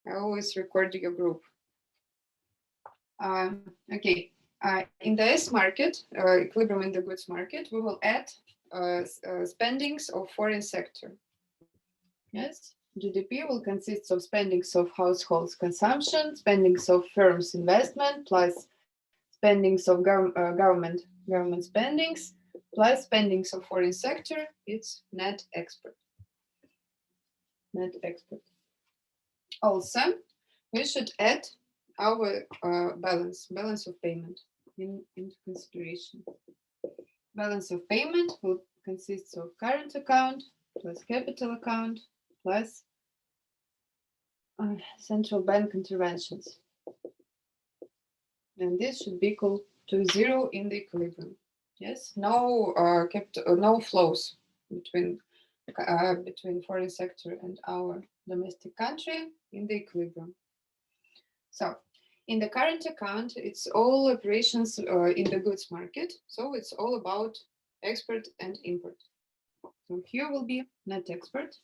I always record your group. Okay, in the S market, equilibrium in the goods market, we will add spendings of foreign sector. Yes, GDP will consist of spendings of households consumption, spendings of firms investment, plus spendings of government spendings, plus spendings of foreign sector. It's net export. Net export. Also, we should add our balance of payment into consideration. Balance of payment will consist of current account plus capital account plus central bank interventions. And this should be equal to 0 in the equilibrium. Yes, no capital, no flows between foreign sector and our domestic country in the equilibrium. So in the current account, it's all operations in the goods market. So it's all about export and import. So here will be net export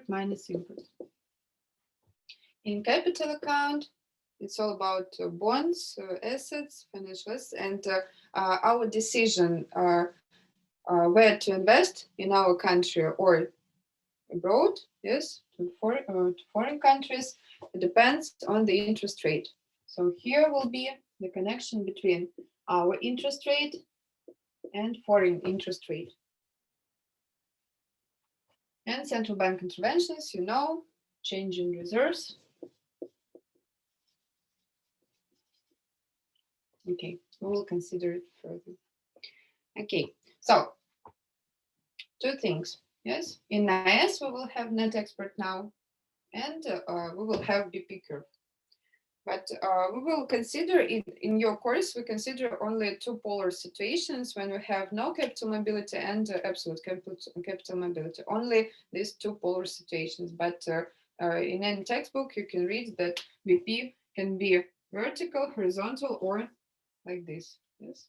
minus import. In capital account, it's all about bonds, assets, financial assets, and our decision where to invest in our country or abroad, yes, to foreign countries, it depends on the interest rate. So here will be the connection between our interest rate and foreign interest rate. And central bank interventions, you know, change in reserves. Okay, we will consider it further. Okay, so 2 things. Yes, in IS we will have net export now, and we will have BP curve. But we will consider in your course, we consider only 2 polar situations when we have no capital mobility and absolute capital mobility. Only these 2 polar situations. But in any textbook, you can read that BP can be vertical, horizontal, or like this. Yes.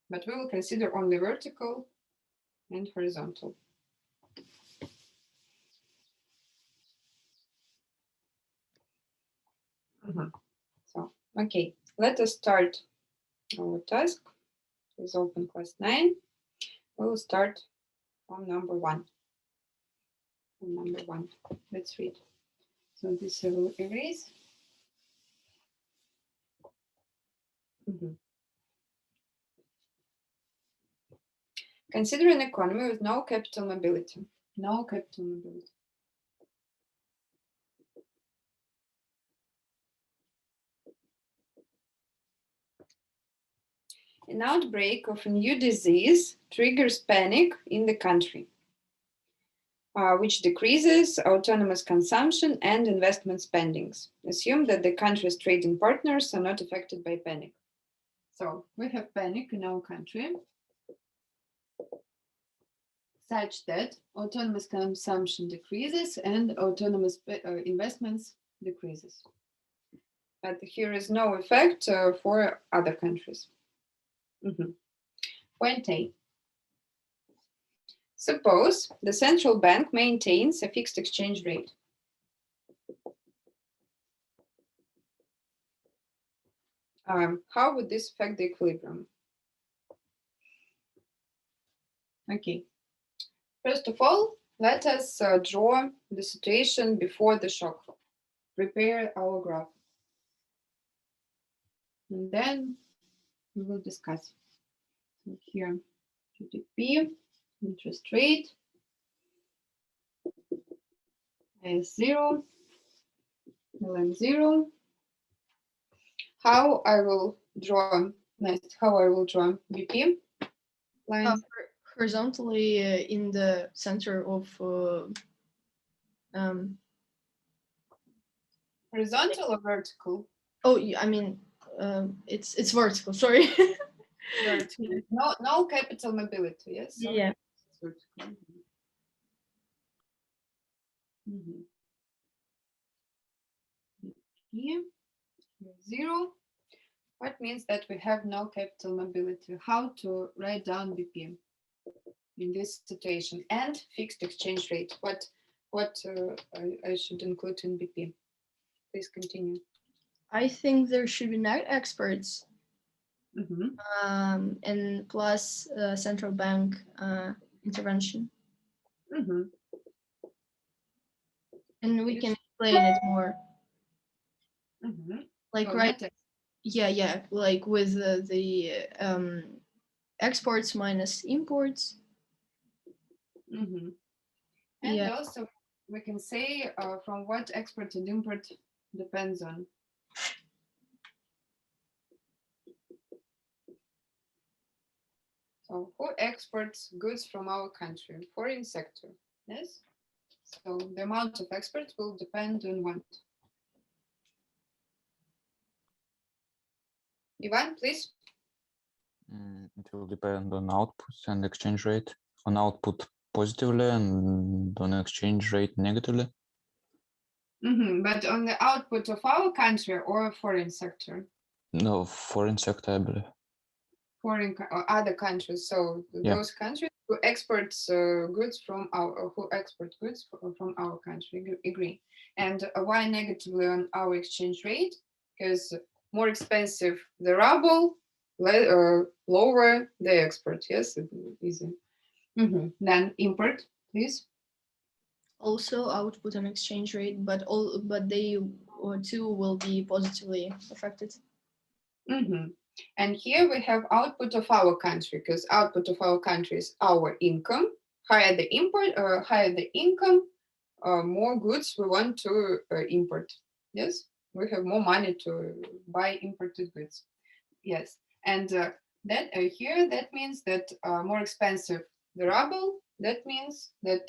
But we will consider only vertical and horizontal. So, okay, let us start our task with open class 9. We will start from number 1. Let's read. So this I will erase. Consider an economy with no capital mobility. No capital mobility. An outbreak of a new disease triggers panic in the country, which decreases autonomous consumption and investment spendings. Assume that the country's trading partners are not affected by panic. So we have panic in our country, such that autonomous consumption decreases and autonomous investments decreases. But here is no effect for other countries. Point A. Suppose the central bank maintains a fixed exchange rate. How would this affect the equilibrium? Okay. First of all, let us draw the situation before the shock. Prepare our graph. And then we will discuss. So here, GDP, interest rate is 0, ln 0. How I will draw BP line? Horizontally in the center of horizontal or vertical? Oh, I mean it's vertical. Sorry. Vertical. No capital mobility. Yes. So yeah. It's vertical. Here, 0. What means that we have no capital mobility? How to write down BP in this situation and fixed exchange rate? What what I should include in BP. Please continue. I think there should be net experts, Mhm. and plus central bank intervention, Mhm. and we Yes. can explain it more. Mhm. Like So right, net. yeah, like with the exports minus imports. Mhm. And Yeah, also we can say from what export and import depends on. So who exports goods from our country? Foreign sector. Yes. So the amount of exports will depend on what? Ivan, please. It will depend on outputs and exchange rate. On output positively and on exchange rate negatively. But on the output of our country or foreign sector? No, foreign sector, I believe. Foreign or other countries. So Yeah. those countries who export goods from our from our country. Agree. And why negatively on our exchange rate? Because more expensive the ruble, lower the export. Yes, easy. Then import, please. also output and exchange rate, but they too will be positively affected. And here we have output of our country, because output of our country is our income. Higher the import, higher the income, more goods we want to import. Yes, we have more money to buy imported goods. Yes, and that here that means that more expensive the ruble. That means that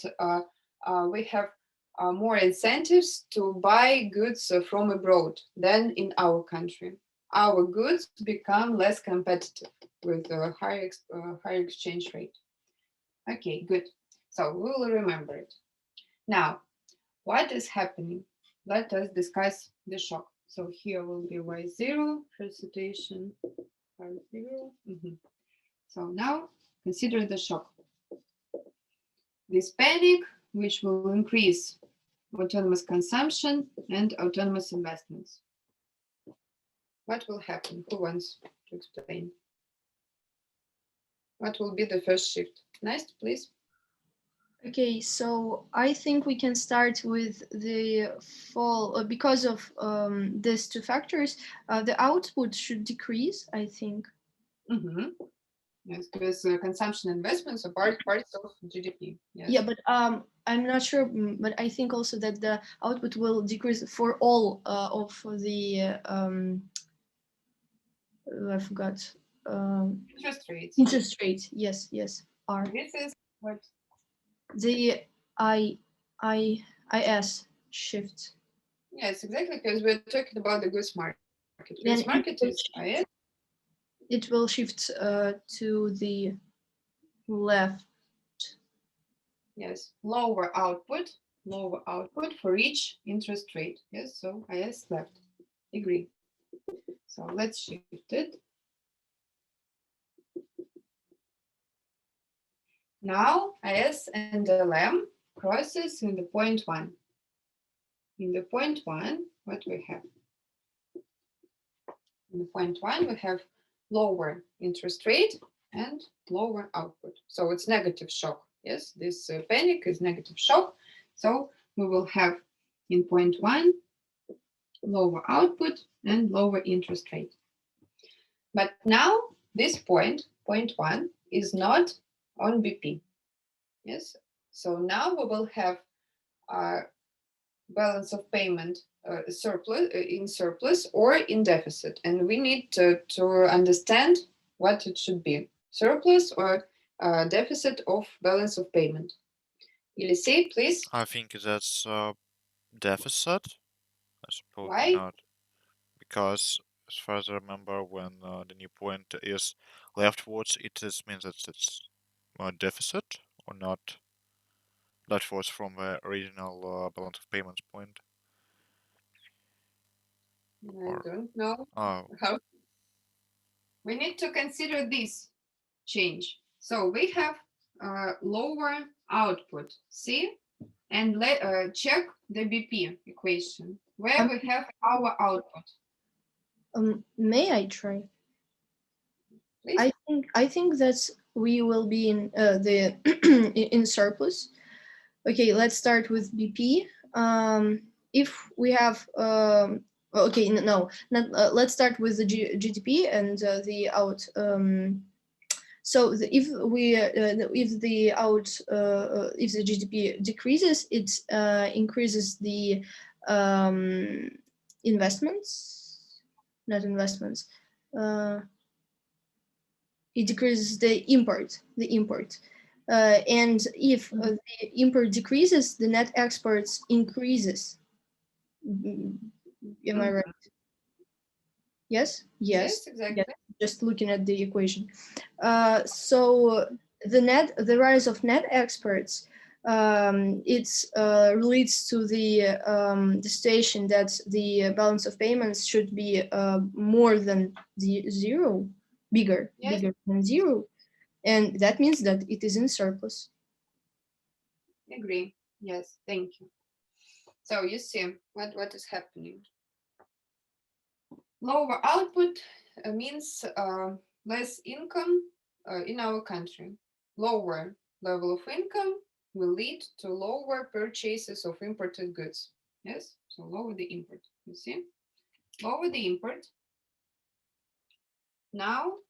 we have more incentives to buy goods from abroad than in our country. Our goods become less competitive with a higher exchange rate. Okay, good. So we will remember it. Now, what is happening? Let us discuss the shock. So here will be y0, first situation, y0. So now consider the shock. This panic, which will increase autonomous consumption and autonomous investments. What will happen? Who wants to explain? What will be the first shift? Nice, please. Okay, so I think we can start with the fall because of these two factors. The output should decrease, I think. Yes, because consumption investments are parts of GDP. Yes. Yeah, but I'm not sure, but I think also that the output will decrease for all of the I forgot. Interest rates. Interest rate. Yes, are This is what. the IS shift. Yes, exactly, because we're talking about the goods market. Goods Then market is IS. it will shift to the left. Yes, lower output for each interest rate. Yes, so IS left. Agree. So let's shift it. Now IS and LM crosses in the point 1. In the point 1, what we have? In the point 1, we have lower interest rate and lower output. So it's negative shock. Yes, this panic is negative shock. So we will have in point 1 lower output and lower interest rate. But now this point 1, is not on BP. Yes, so now we will have balance of payment in surplus or in deficit, and we need to understand what it should be: surplus or deficit of balance of payment. Elisei, please. I think that's deficit. I suppose Why? not, because as far as I remember, when the new point is leftwards, it is means that it's deficit or not leftwards from the original balance of payments point. I don't know Oh, how. We need to consider this change. So we have lower output. See, and check the BP equation where we have our output. May I try? Please. I think that we will be in the in surplus. Okay, let's start with BP. If we have okay, no, not, let's start with the GDP and the out. So if the GDP decreases, it increases the investments, not investments. It decreases the import. And if the import decreases, the net exports increases. Am I right? Yes? Yes, exactly. Yes. Just looking at the equation. So the rise of net exports, it relates to the situation that the balance of payments should be more than the zero, bigger than zero. And that means that it is in surplus. Agree. Yes, thank you. So you see what is happening. Lower output means less income in our country. Lower level of income will lead to lower purchases of imported goods. Yes, so lower the import. You see, lower the import. Now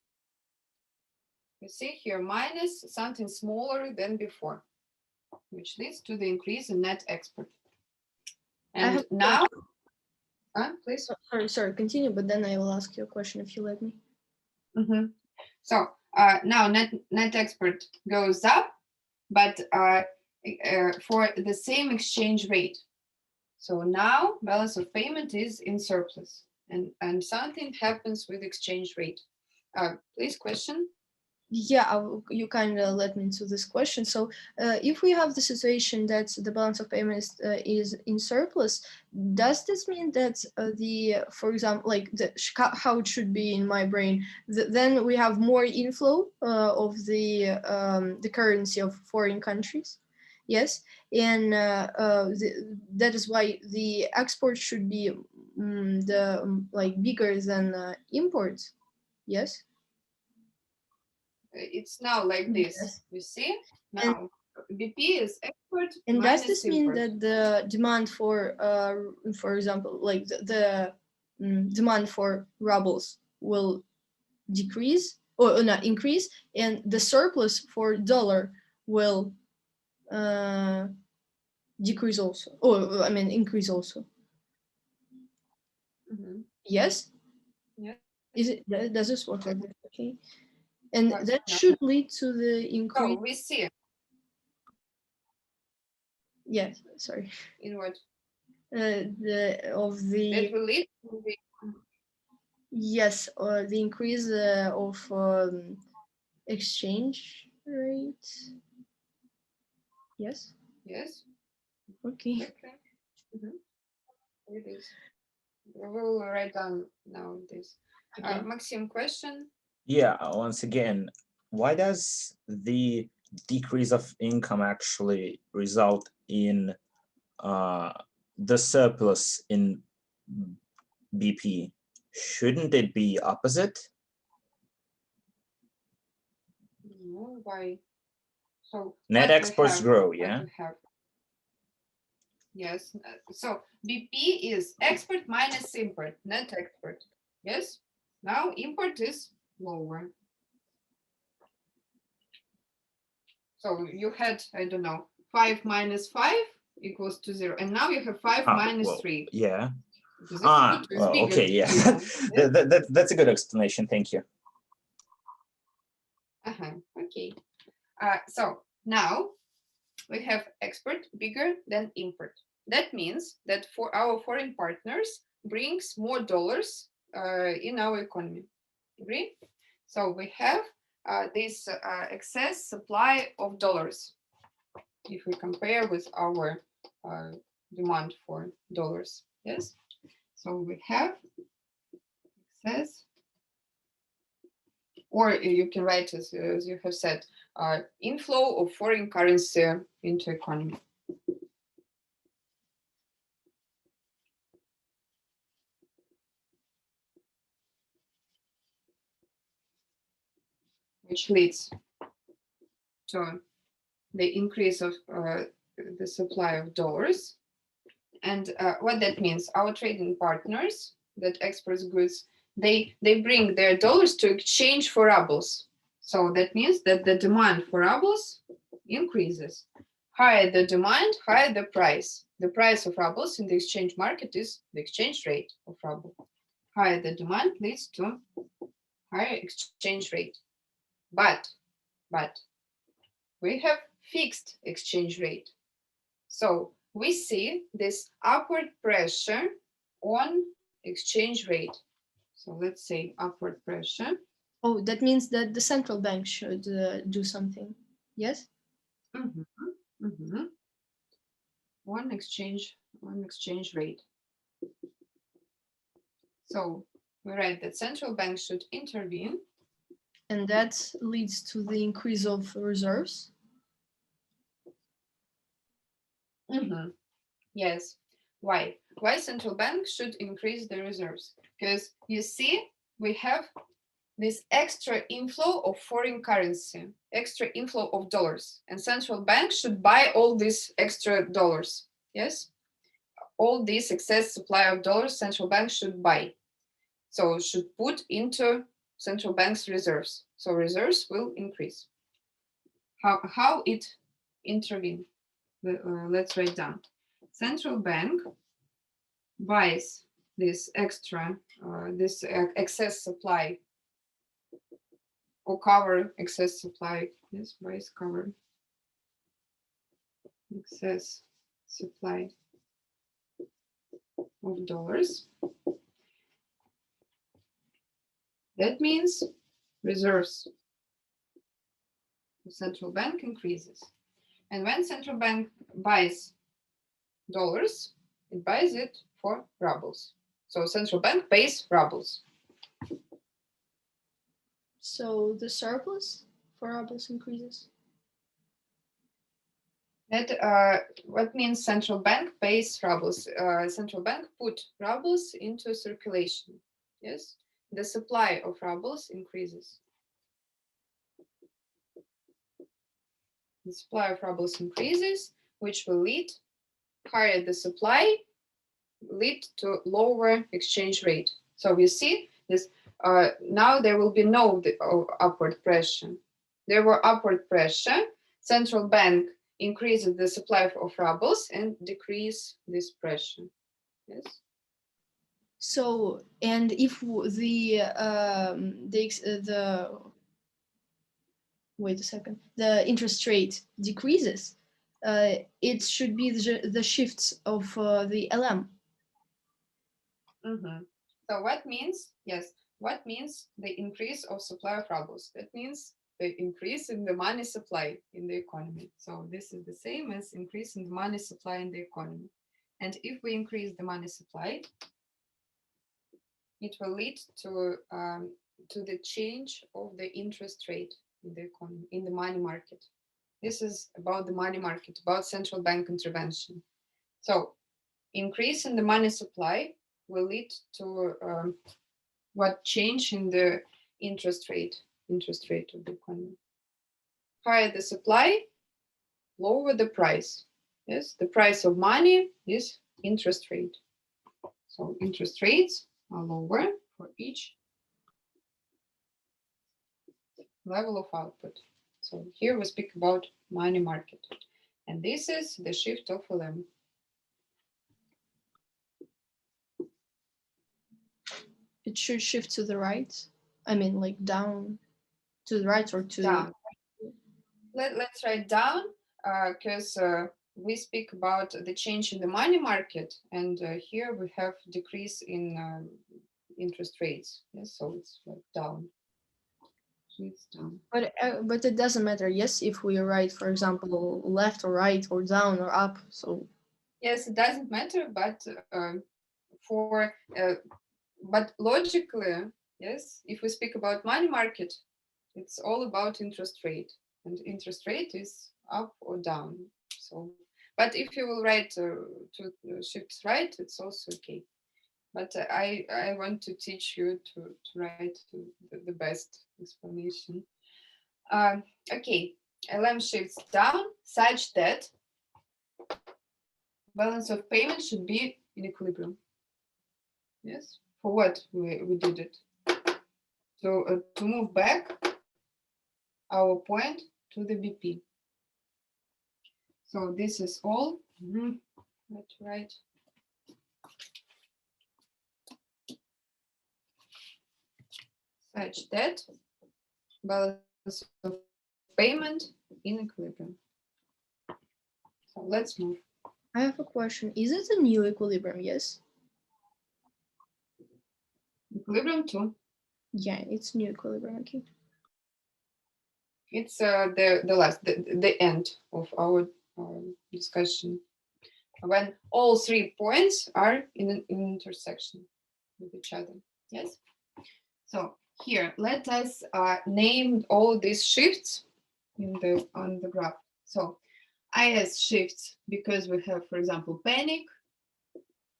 you see here minus something smaller than before, which leads to the increase in net export. And now, please. Sorry, continue, but then I will ask you a question if you let me. So now net export goes up, but for the same exchange rate. So now balance of payment is in surplus, and something happens with exchange rate. Please, question. Yeah, you kind of led me to this question. So if we have the situation that the balance of payments is in surplus, does this mean that for example, like how it should be in my brain, then we have more inflow of the currency of foreign countries? Yes, and that is why the export should be bigger than imports. Yes. It's now like this. Yes. You see now BP is export. And does this mean import. that the demand for example, like the demand for rubles will decrease or not increase, and the surplus for dollar will decrease also, or I mean increase also? Yes. Yeah. Is it? Does this work like that? Okay. And that should lead to the increase. So we see. Yes. Sorry. In what? That will lead to the. Yes, the increase of exchange rate. Yes. Yes. Okay. It is. We will write down now this. Okay. Maxim, question? Yeah, once again, why does the decrease of income actually result in the surplus in BP? Shouldn't it be opposite? No, why? So net exports grow, yeah? Yes. So BP is export minus import, net export. Yes. Now import is lower. So you had, I don't know, 5 minus 5 equals to 0. And now you have 5 minus 3. Yeah. Well, okay, yeah. That's a good explanation. Thank you. Okay. So now we have export bigger than import. That means that for our foreign partners brings more dollars in our economy. Agree? So we have this excess supply of dollars if we compare with our demand for dollars. Yes. So we have excess, or you can write as you have said, inflow of foreign currency into economy. which leads to the increase of the supply of dollars. And what that means, our trading partners that export goods, they bring their dollars to exchange for rubles. So that means that the demand for rubles increases. Higher the demand, higher the price. The price of rubles in the exchange market is the exchange rate of ruble. Higher the demand leads to higher exchange rate. But we have fixed exchange rate. So we see this upward pressure on exchange rate. So let's say upward pressure. Oh, that means that the central bank should do something. Yes? On exchange rate. So we write that central bank should intervene. And that leads to the increase of reserves. Yes. Why? Why central bank should increase the reserves? Because you see, we have this extra inflow of foreign currency, extra inflow of dollars, and central bank should buy all these extra dollars. Yes, all this excess supply of dollars, central bank should buy. So should put into central bank's reserves. So reserves will increase. How it intervene? Let's write down. Central bank buys this extra, this excess supply, or cover excess supply. Yes, buys cover excess supply of dollars. That means reserves. The central bank increases. And when central bank buys dollars, it buys it for rubles. So central bank pays rubles. So the surplus for rubles increases? That what means central bank pays rubles? Central bank put rubles into circulation. Yes, the supply of rubles increases. The supply of rubles increases, which will lead higher the supply, lead to lower exchange rate. So you see this. Now there will be no upward pressure. There were upward pressure. Central bank increases the supply of rubles and decrease this pressure. Yes. So, and if the wait a second, the interest rate decreases, it should be the shifts of the LM. So what means, yes, what means the increase of supply of rubles? That means the increase in the money supply in the economy. So this is the same as increase in the money supply in the economy. And if we increase the money supply, it will lead to the change of the interest rate in the economy, in the money market. This is about the money market, about central bank intervention. So increase in the money supply will lead to what change in the interest rate of the economy. Higher the supply, lower the price. Yes, the price of money is interest rate. So interest rates are lower for each level of output. So here we speak about money market. And this is the shift of LM. It should shift to the right. I mean, like down to the right or to down. Let's write down because we speak about the change in the money market, and here we have decrease in interest rates. Yes, so it's like down. So it's down. But it doesn't matter. Yes, if we write, for example, left or right or down or up. So yes, it doesn't matter, but but logically, yes, if we speak about money market, it's all about interest rate, and interest rate is up or down. So, but if you will write to shifts right, it's also okay. But I want to teach you to write the best explanation. Okay, LM shifts down such that balance of payment should be in equilibrium. Yes, for what we did it? So to move back our point to the BP. So this is all. Let's write. Such that balance of payment in equilibrium. So let's move. I have a question. Is it a new equilibrium? Yes. Equilibrium 2. Yeah, it's new equilibrium. Okay. It's the end of our discussion when all 3 points are in an intersection with each other. Yes. So here, let us name all these shifts on the graph. So IS shifts because we have, for example, panic.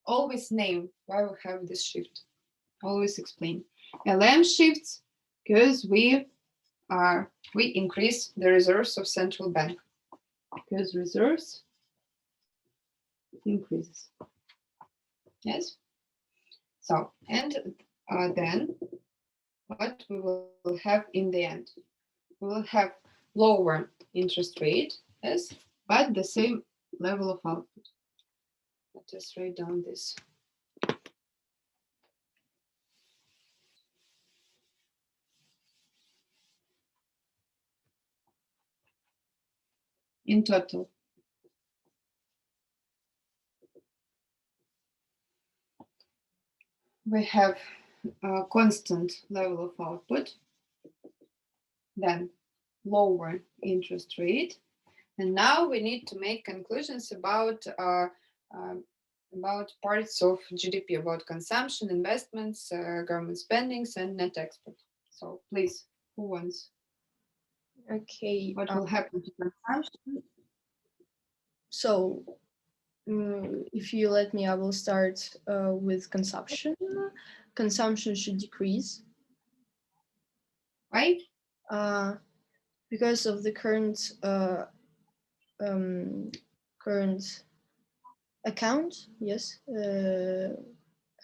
Always name why we have this shift. Always explain. LM shifts because we increase the reserves of central bank because reserves increases. Yes. So and then what we will have in the end, we will have lower interest rate, yes, but the same level of output. Let us write down this. In total, we have a constant level of output, then lower interest rate, and now we need to make conclusions about parts of GDP, about consumption, investments, government spendings, and net export. So please, who wants? Okay. What will happen to consumption? So if you let me, I will start with consumption. Consumption should decrease. Why? Because of the current current account. Yes.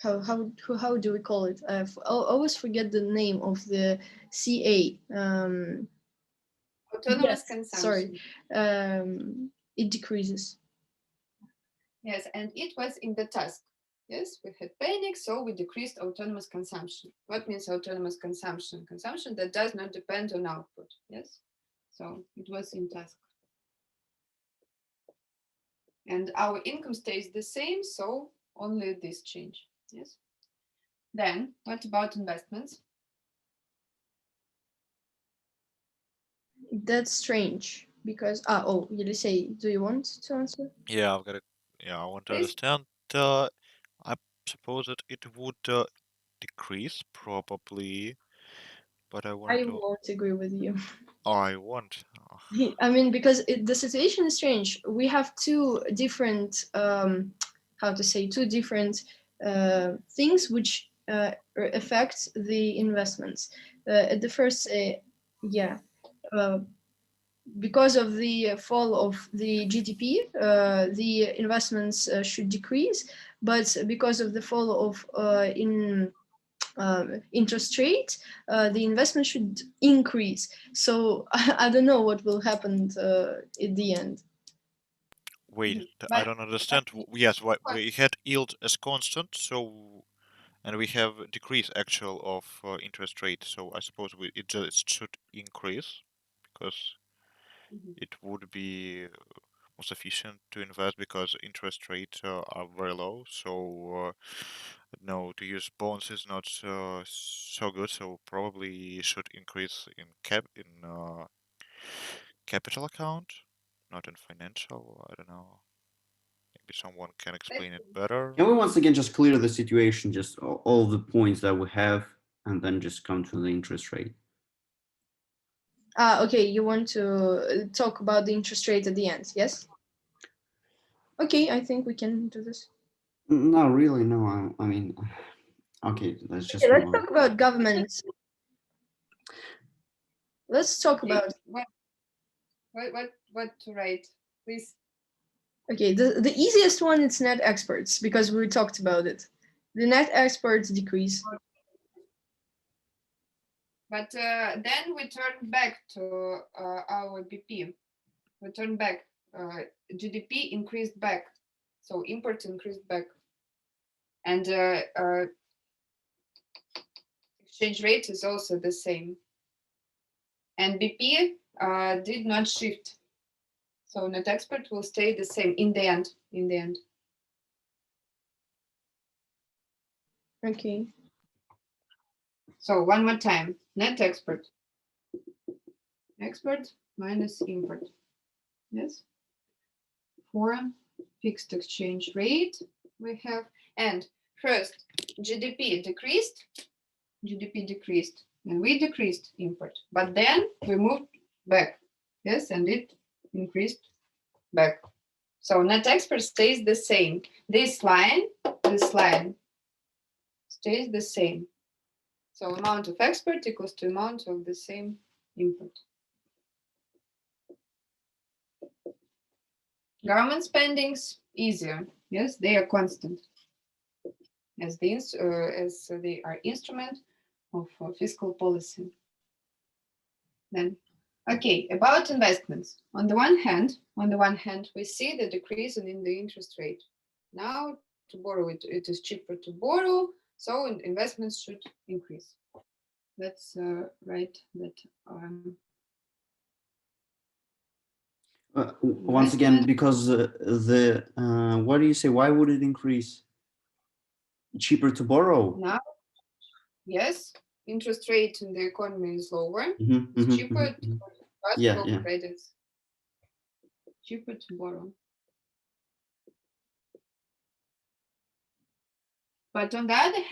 How do we call it? I always forget the name of the CA. Autonomous yes, consumption. Sorry. It decreases. Yes, and it was in the task. Yes, we had panic, so we decreased autonomous consumption. What means autonomous consumption? Consumption that does not depend on output. Yes, so it was in task. And our income stays the same, so only this change. Yes. Then, what about investments? That's strange because you say, do you want to answer? Yeah, I've got it. Yeah, I want to Please. understand. I suppose that it would decrease probably, but I want I to. won't agree with you. I want. I mean, because the situation is strange. We have two different, two different things which affect the investments. At the first, because of the fall of the GDP, the investments should decrease, but because of the fall of interest rate, the investment should increase. So I don't know what will happen at the end. Wait, I But- don't understand. Yes, we had yield as constant, so and we have decrease actual of interest rate. So I suppose it just should increase because it would be more sufficient to invest because interest rates are very low. So no, to use bonds is not so good. So probably should increase in capital account, not in financial. I don't know. Maybe someone can explain it better. Can we once again just clear the situation, just all the points that we have, and then just come to the interest rate? Okay, you want to talk about the interest rate at the end, yes? Okay, I think we can do this. No, really, no. I mean, okay, let's just Okay, move let's on. talk about governments. Let's talk about, What to write, please? okay, the easiest one is net exports, because we talked about it. The net exports decrease. But then we turn back to our BP. We turn back. GDP increased back, so import increased back, and exchange rate is also the same. And BP did not shift, so net export will stay the same in the end. In the end. Okay. So one more time, net export. Export minus import. Yes. For fixed exchange rate we have, and first GDP decreased, and we decreased import, but then we moved back, yes, and it increased back. So net export stays the same. This line stays the same. So amount of export equals to amount of the same import. Government spendings, easier. Yes, they are constant, as they are instrument of fiscal policy. Then, okay, about investments. On the one hand, we see the decrease in the interest rate. Now, to borrow it is cheaper to borrow, so investments should increase. Let's write that. Once again, because what do you say? Why would it increase? Cheaper to borrow? Now, yes, interest rate in the economy is lower. Mhm, It's mhm, cheaper mhm, to mhm. ask Yeah, for yeah. credits. Cheaper to borrow. But on the other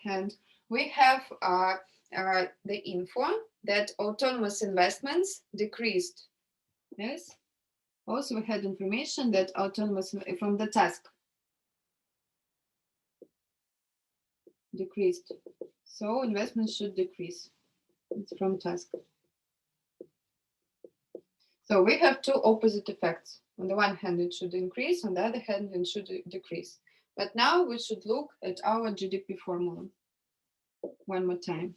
hand, we have the info that autonomous investments decreased. Yes. Also, we had information that autonomous from the task decreased. So investments should decrease. It's from task. So we have two opposite effects. On the one hand, it should increase. On the other hand, it should decrease. But now we should look at our GDP formula one more time.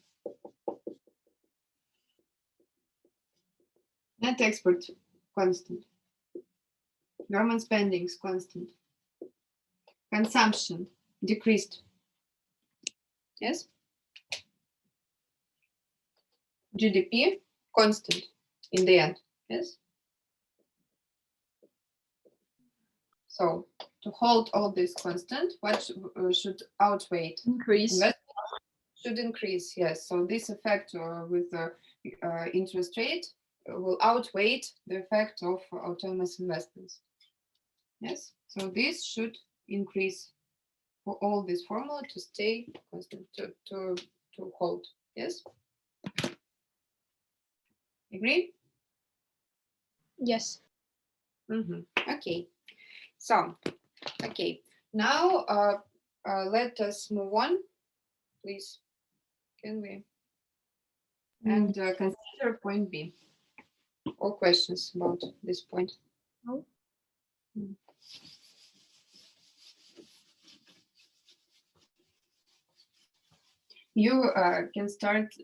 Net export, constant. Government spendings, constant. Consumption, decreased. Yes? GDP, constant in the end. Yes? So to hold all this constant, what should outweigh? Increase. Investment should increase, yes. So this effect with the interest rate will outweigh the effect of autonomous investments. Yes, so this should increase for all this formula to stay constant, to hold. Yes? Agree? Yes. Okay. So, okay. Now let us move on, please. Can we? And consider point B. All questions about this point? No. You can start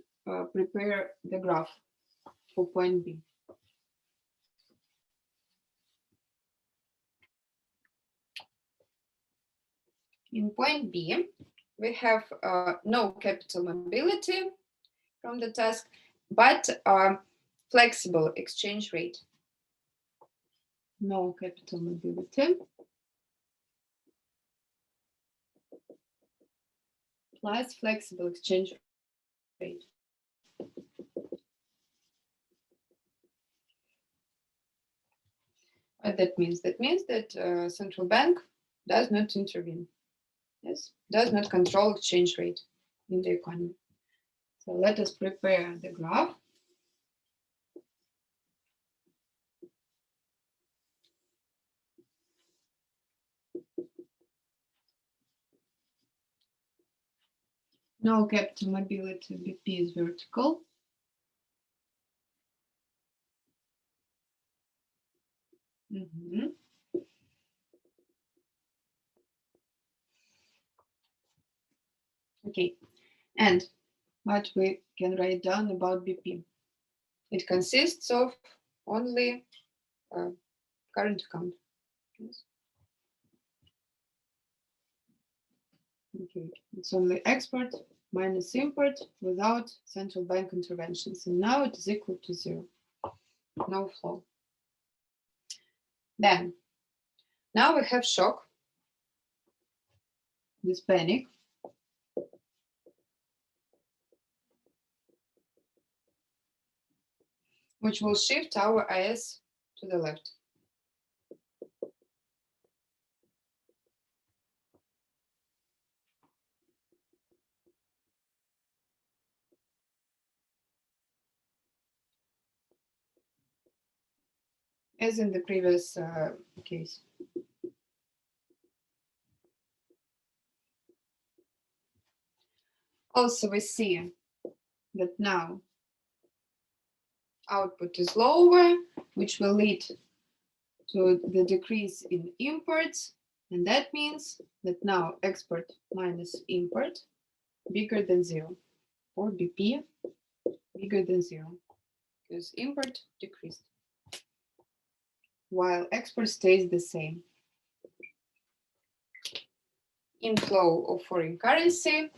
prepare the graph for point B. In point B, we have no capital mobility from the task, but flexible exchange rate. No capital mobility plus flexible exchange rate. What that means? That means that central bank does not intervene. Yes, does not control exchange rate in the economy. So let us prepare the graph. No capital mobility, BP is vertical. Mhm. Okay, and what we can write down about BP? It consists of only current account. Yes. Okay, it's only export minus import without central bank interventions. And now it is equal to 0. No flow. Then, now we have shock, this panic. Which will shift our IS to the left. As in the previous case. Also, we see that now output is lower, which will lead to the decrease in imports. And that means that now export minus import bigger than 0, or BP bigger than 0, because import decreased, while export stays the same. Inflow of foreign currency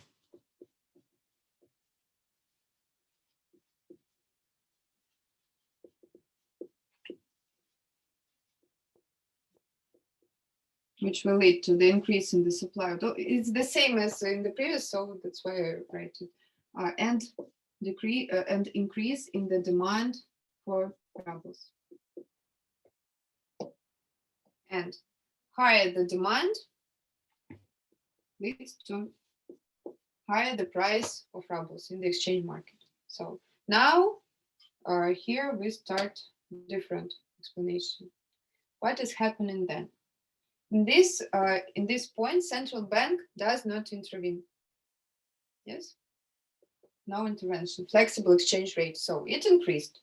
which will lead to the increase in the supply. It's the same as in the previous, so that's why I write it. And increase in the demand for rubles. And higher the demand leads to higher the price of rubles in the exchange market. So now here we start different explanation. What is happening then? In this point, central bank does not intervene. Yes, no intervention. Flexible exchange rate. So it increased.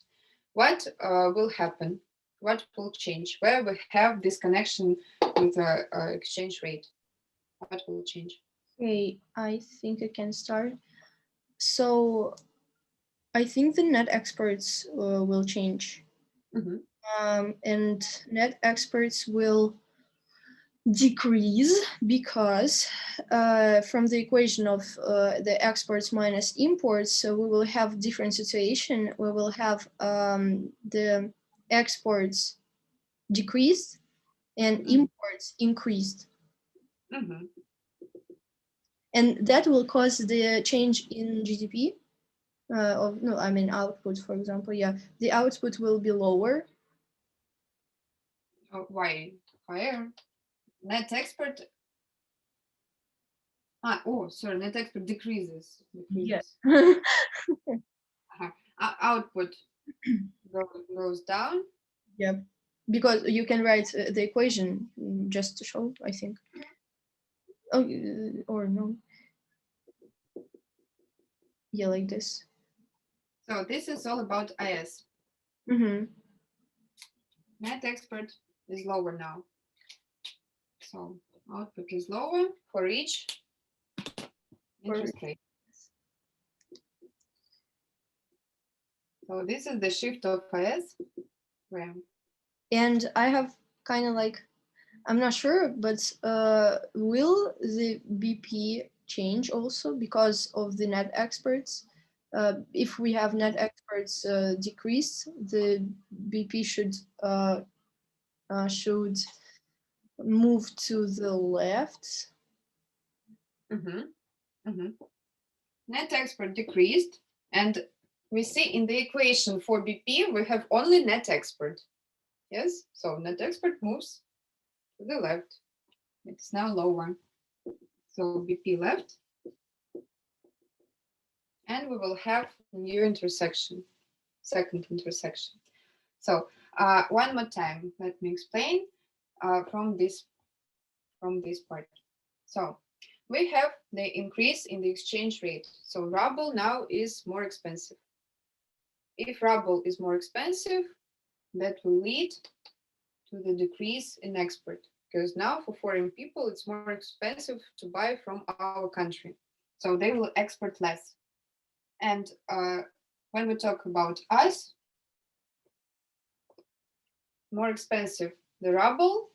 What will happen? What will change? Where we have this connection with our exchange rate? What will change? Okay, I think I can start. So I think the net exports will change. Mhm. And net exports will decrease because from the equation of the exports minus imports, so we will have different situation. We will have the exports decreased and imports increased. Mhm. And that will cause the change in GDP. Output, for example. Yeah, the output will be lower. Why higher? Net export. Net export decreases. Yes. Output goes down. Yeah, because you can write the equation just to show, I think. Oh, or no. Yeah, like this. So this is all about IS. Mm-hmm. Net export is lower now. So output is lower for each interest rate. So this is the shift of IS. And I have kind of like, I'm not sure, but will the BP change also because of the net exports? If we have net exports decrease, the BP should move to the left. Net export decreased, and we see in the equation for BP we have only net export. Yes, so net export moves to the left. It's now lower. So BP left, and we will have a new intersection, second intersection. So one more time, let me explain from this part. So we have the increase in the exchange rate. So ruble now is more expensive. If ruble is more expensive, that will lead to the decrease in export, because now for foreign people it's more expensive to buy from our country, so they will export less. And when we talk about us, more expensive the ruble,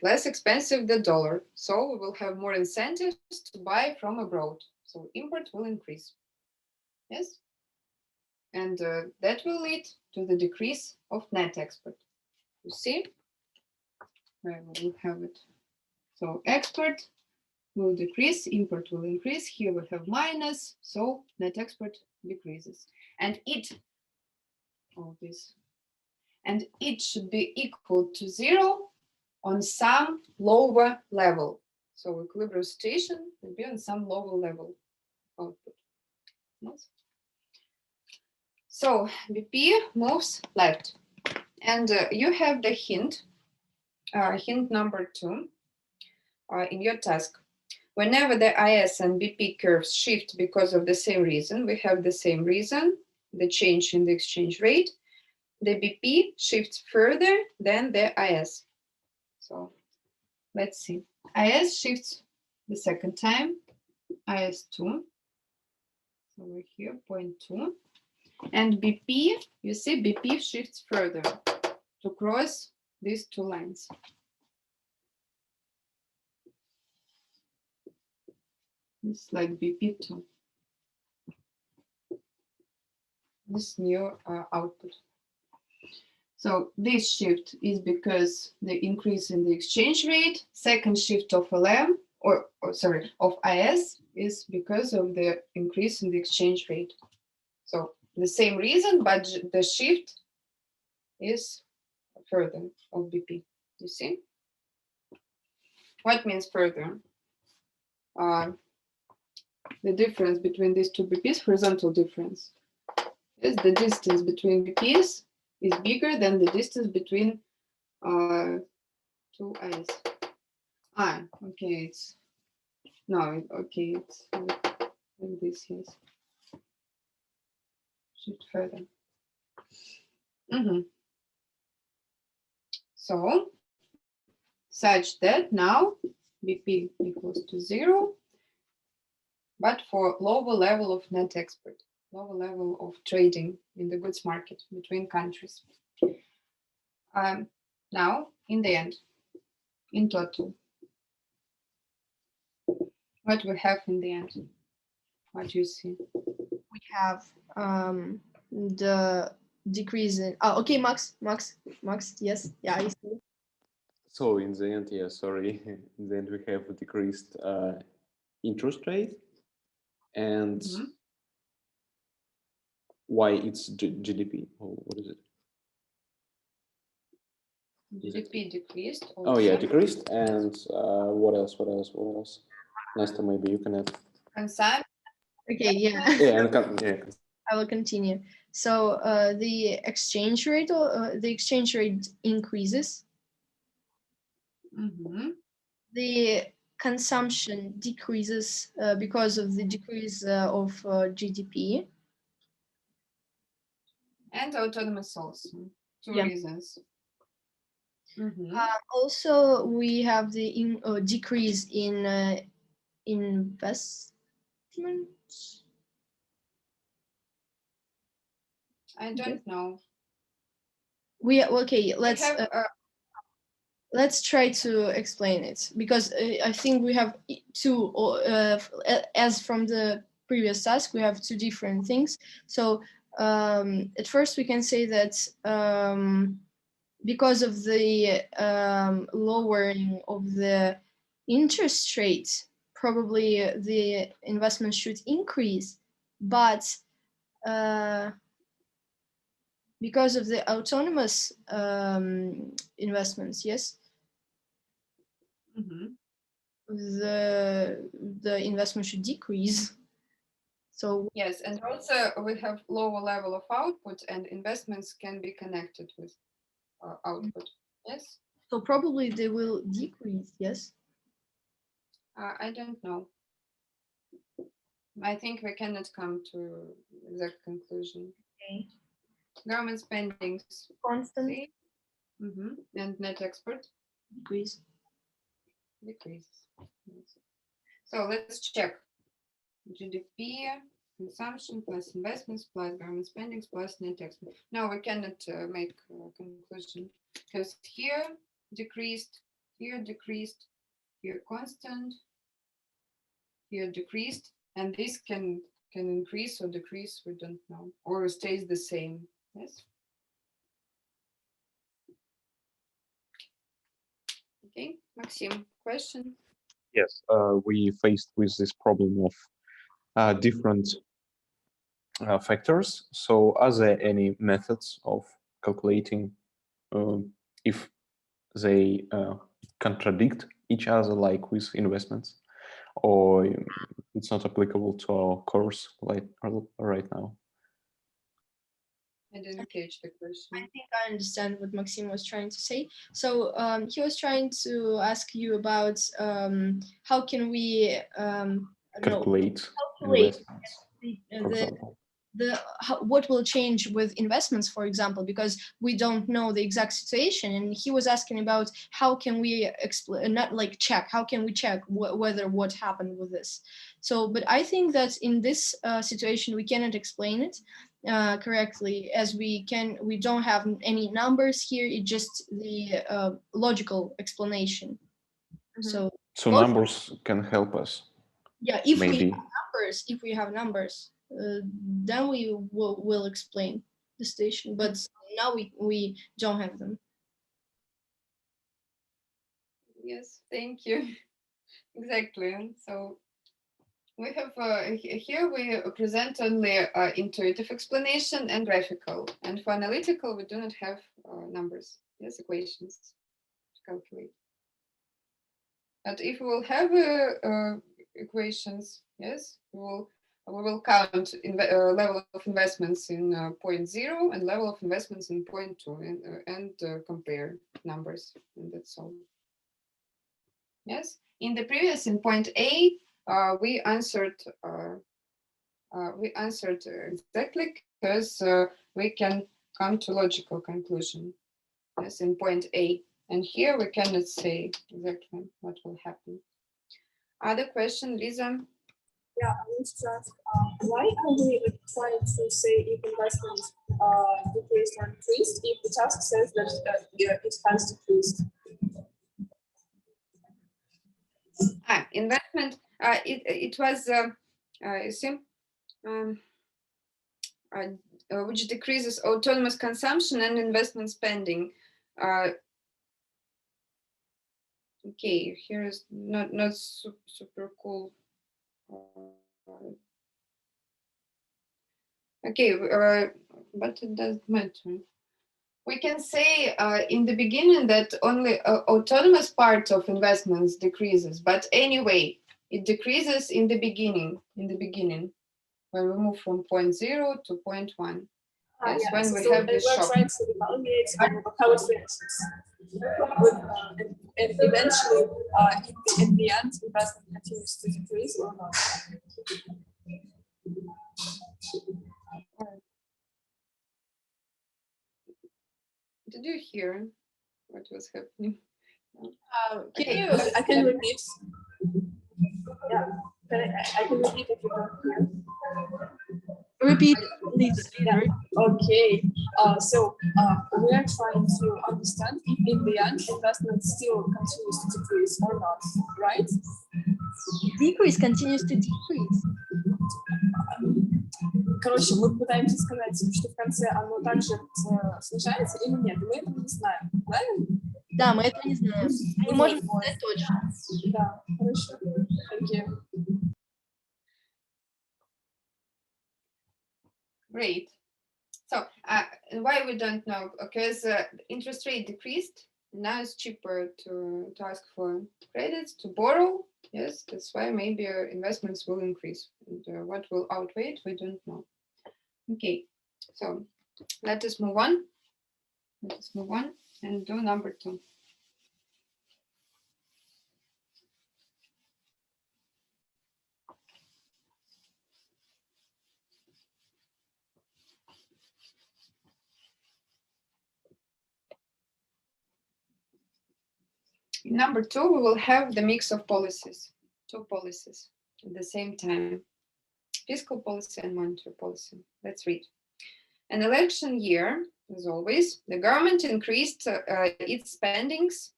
less expensive the dollar, so we will have more incentives to buy from abroad, so import will increase. Yes, and that will lead to the decrease of net export. You see, where we will have it. So export will decrease, import will increase. Here we have minus, so net export decreases. And it, all this, and it should be equal to 0 on some lower level. So equilibrium situation will be on some lower level output. Yes. So BP moves left, and you have the hint number 2 in your task. Whenever the IS and BP curves shift because of the same reason, we have the same reason, the change in the exchange rate, the BP shifts further than the IS. So let's see. IS shifts the second time, IS2. So we're here, 0.2. And BP, you see, BP shifts further to cross these two lines. It's like BP2. This new output. So this shift is because the increase in the exchange rate. Second shift of LM, or sorry, of IS is because of the increase in the exchange rate. So the same reason, but the shift is further of BP. You see? What means further? The difference between these two BPs, horizontal difference, is the distance between BPs is bigger than the distance between two IS. Okay, it's no, okay, it's like this, yes. Shift further. So, such that now BP equals to 0, but for lower level of net export, lower level of trading in the goods market between countries. Now, in the end, in total, what we have in the end? What you see? We have the decrease in. Oh, okay, Max. Yes, yeah, I see. So in the end, yeah, sorry, in the end we have a decreased interest rate, and why it's GDP? Oh, what is it? GDP decreased. Oh yeah, decreased, and what else? Nesta, maybe you can add. Consumption. Okay, yeah. Yeah, and I will continue. So the exchange rate increases. The consumption decreases because of the decrease of GDP. And autonomous also. Two reasons. Also, we have the decrease in investments. I don't know. Let's try to explain it, because I think we have two, as from the previous task, we have two different things. So at first we can say that because of the lowering of the interest rate, probably the investment should increase, but because of the autonomous investments, yes, the investment should decrease. So yes, and also we have lower level of output, and investments can be connected with output. Yes. So probably they will decrease. Yes. I don't know. I think we cannot come to exact conclusion. Okay. Government spendings Constant. see? And net export Decrease. decreases. Yes. So let's check. GDP, consumption plus investments plus government spendings plus net export. No, we cannot make a conclusion because here decreased, here decreased, here constant, here decreased, and this can increase or decrease, we don't know, or stays the same. Yes. Okay, Maxim, question? Yes, we faced with this problem of different factors. So are there any methods of calculating if they contradict each other, like with investments, or it's not applicable to our course right now? I didn't catch the question. I think I understand what Maxim was trying to say. So he was trying to ask you about how can we Calculate calculate investments, the, for the example. what will change with investments, for example, because we don't know the exact situation. And he was asking about how can we not like check, how can we check whether what happened with this. So, but I think that in this situation, we cannot explain it correctly, as we don't have any numbers here. It's just the logical explanation. So Numbers can help us. yeah, if maybe. we have numbers, then we will explain the station. But now we don't have them. Yes, thank you. Exactly. So we have here we present only intuitive explanation and graphical, and for analytical we do not have numbers, yes, equations to calculate. But if we will have equations, yes, we will count level of investments in point 0 and level of investments in point 2 and compare numbers, and that's all. Yes, in the previous, in point A, we answered exactly because we can come to logical conclusion. Yes, in point A, and here we cannot say exactly what will happen. Other question, Lisa? Yeah, I want to ask, why are we trying to say if investments decreased or increased if the task says that it has decreased? Investment, it was which decreases autonomous consumption and investment spending. Okay, here is not super cool. Okay, but it doesn't matter. We can say in the beginning that only autonomous part of investments decreases, but anyway, it decreases in the beginning, when we move from point 0 to point 1. Yes, yeah, when we so have this we're shock. trying to evaluate how it finishes. And eventually, in the end, investment continues to decrease or not. Did you hear what was happening? I can repeat. Yeah, I can repeat if you don't hear. Repeat, please. Yeah. Okay. So we are trying to understand if in the end investment still continues to decrease or not, right? Decrease continues to decrease. Короче, мы пытаемся сказать, что в конце оно также снижается или нет. Мы этого не знаем, правильно? Да, мы этого не знаем. Мы не можем сказать точно. Да, хорошо. Thank you. Great. So why we don't know? Because interest rate decreased. Now it's cheaper to ask for credits, to borrow. Yes, that's why maybe investments will increase. And what will outweigh it, we don't know. Okay, so let us move on. Let us move on and do number 2. In number 2, we will have the mix of policies, 2 policies at the same time, fiscal policy and monetary policy. Let's read. An election year, as always, the government increased its spendings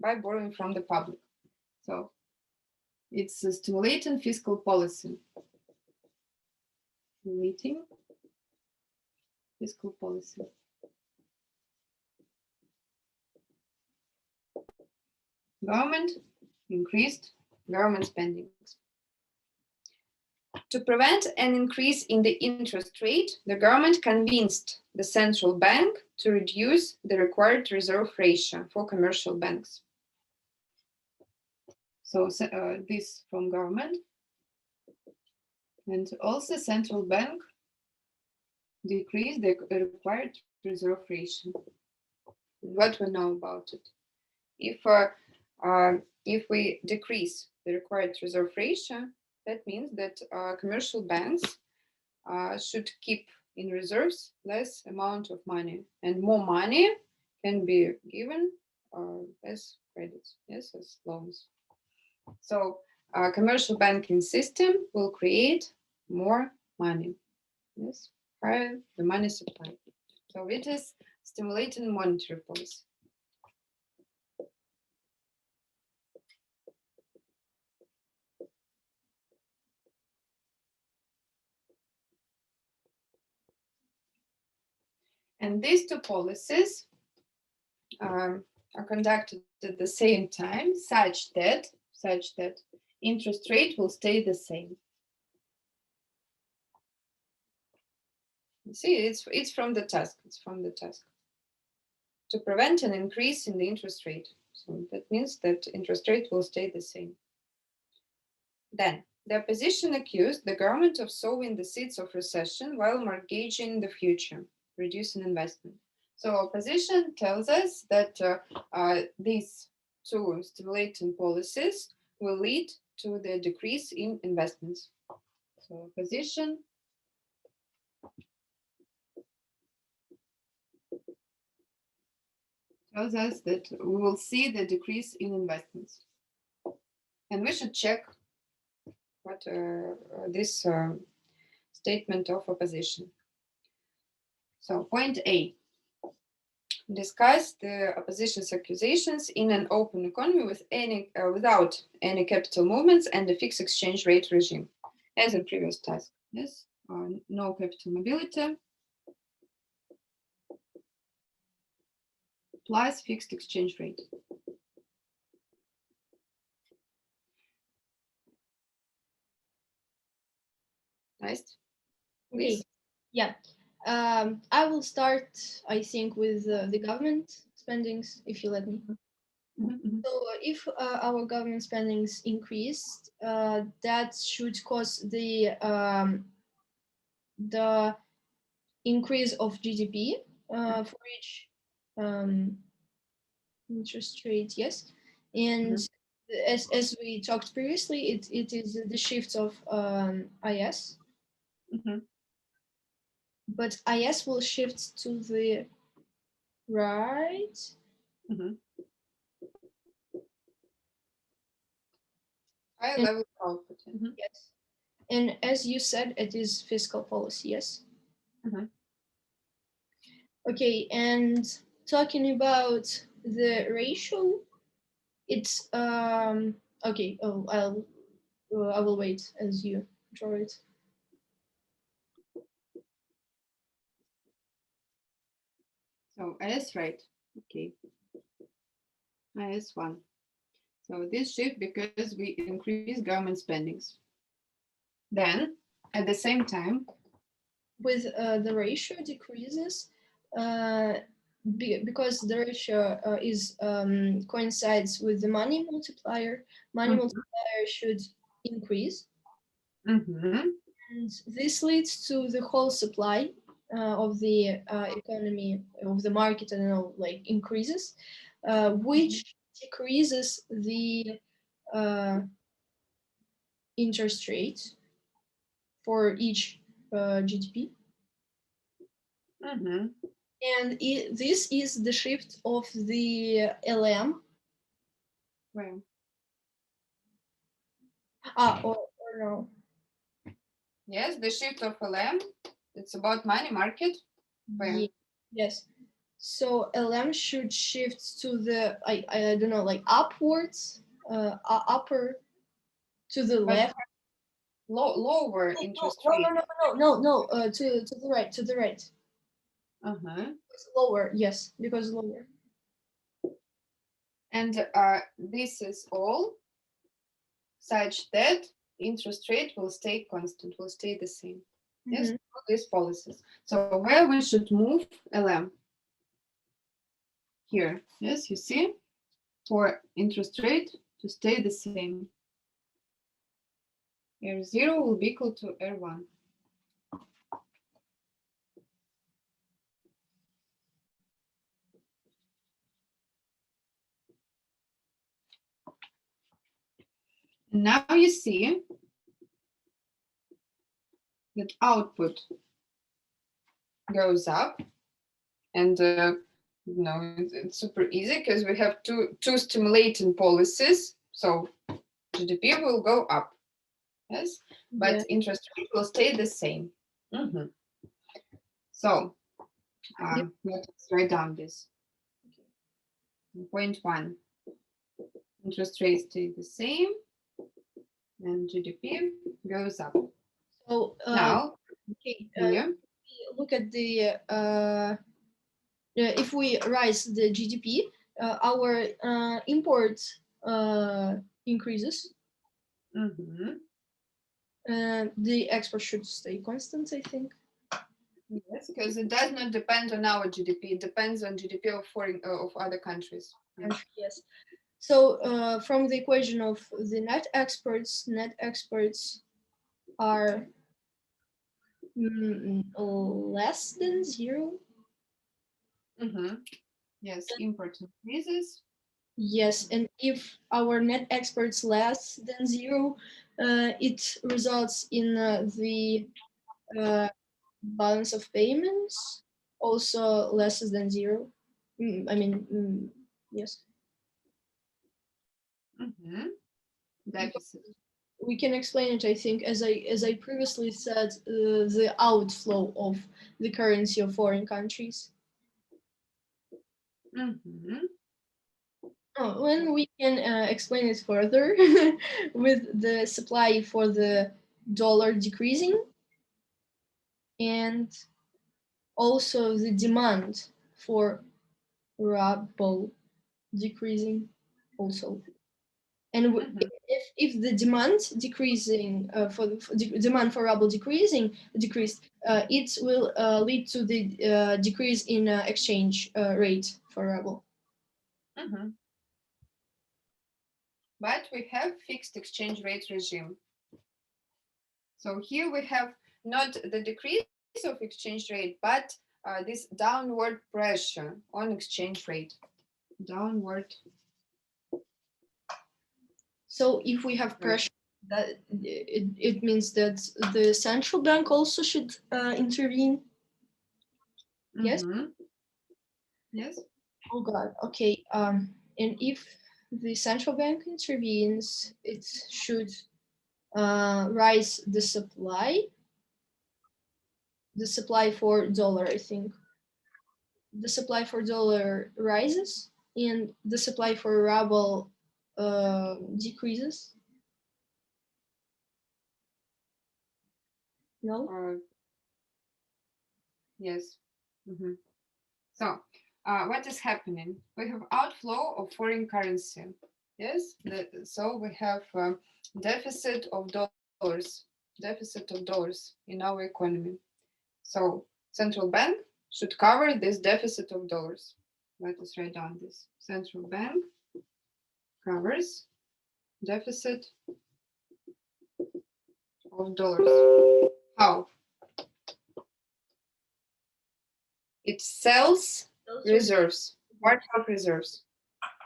by borrowing from the public. So it's stimulating fiscal policy. Stimulating fiscal policy. Government increased government spendings. To prevent an increase in the interest rate, the government convinced the central bank to reduce the required reserve ratio for commercial banks. So this from government. And also central bank decreased the required reserve ratio. What we know about it? If we decrease the required reserve ratio, that means that commercial banks should keep in reserves less amount of money, and more money can be given as credits, yes, as loans. So commercial banking system will create more money, yes, higher the money supply. So it is stimulating monetary policy. And these 2 policies are conducted at the same time, such that interest rate will stay the same. You see, it's from the task. It's from the task to prevent an increase in the interest rate. So that means that interest rate will stay the same. Then the opposition accused the government of sowing the seeds of recession while mortgaging the future, reducing investment. So opposition tells us that these 2 stimulating policies will lead to the decrease in investments. So opposition tells us that we will see the decrease in investments. And we should check what this statement of opposition. So point A, discuss the opposition's accusations in an open economy with without any capital movements and a fixed exchange rate regime, as in previous task. Yes, no capital mobility plus fixed exchange rate. Nice. Okay. Yeah. I will start, I think, with the government spendings, if you let me. So if our government spendings increased, that should cause the increase of GDP for each interest rate, yes. And as we talked previously, it is the shift of IS. But IS will shift to the right. High level output. Yes. And as you said, it is fiscal policy, yes? Okay, and talking about the ratio, it's okay. Oh, I will wait as you draw it. So IS, right? Okay. IS1. So this shift because we increase government spendings. Then at the same time, with the ratio decreases because the ratio is coincides with the money multiplier. Money multiplier should increase, and this leads to the whole supply of the economy of the market. I don't know, like increases, which decreases the interest rate for each GDP. And this is the shift of the LM Where? Or no. Yes, the shift of LM. It's about money market. Where? Yes. So LM should shift to the I don't know, like upwards, upper to the But left. lower interest No, rate. no. To the right, to the right. It's lower, yes, because lower. And this is all such that interest rate will stay constant, will stay the same. Yes, all these policies. So where we should move LM? Here. Yes, you see, for interest rate to stay the same. R0 will be equal to R1. And now you see that output goes up, and it's super easy because we have two stimulating policies. So GDP will go up, yes, but interest rate will stay the same. So let's write down this. Point 1, interest rate stays the same, and GDP goes up. So Now, look at the if we rise the GDP, our imports increases. The export should stay constant, I think. Yes, because it does not depend on our GDP. It depends on GDP of other countries. Yes. So from the equation of the net exports are less than 0. Yes, import increases. Yes, and if our net exports less than 0, it results in the balance of payments also less than 0. Yes. Deficit. We can explain it, I think, as I previously said, the outflow of the currency of foreign countries. When we can explain it further with the supply for the dollar decreasing and also the demand for ruble decreasing also. And if the demand decreasing for demand for ruble decreased, it will lead to the decrease in exchange rate for ruble. But we have fixed exchange rate regime. So here we have not the decrease of exchange rate, but this downward pressure on exchange rate. Downward. So if we have pressure, that it means that the central bank also should intervene. Yes. Yes. Oh God. Okay. And if the central bank intervenes, it should rise the supply. The supply for dollar, I think. The supply for dollar rises, and the supply for ruble decreases. No. Yes. So what is happening? We have outflow of foreign currency. Yes. So we have deficit of dollars in our economy. So central bank should cover this deficit of dollars. Let us write down this. Central bank covers deficit of dollars. How? It sells reserves, part of reserves.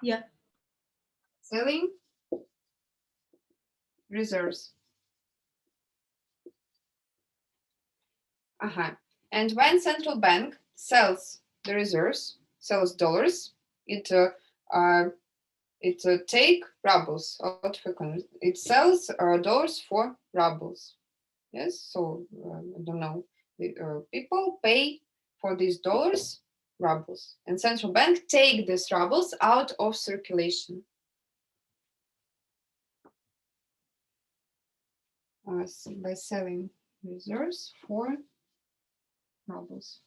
Yeah. Selling reserves. And when central bank sells the reserves, sells dollars, it it take rubles out of economy. It sells dollars for rubles. Yes, so I don't know. The, people pay for these dollars rubles, and central bank take these rubles out of circulation. By selling reserves for rubles.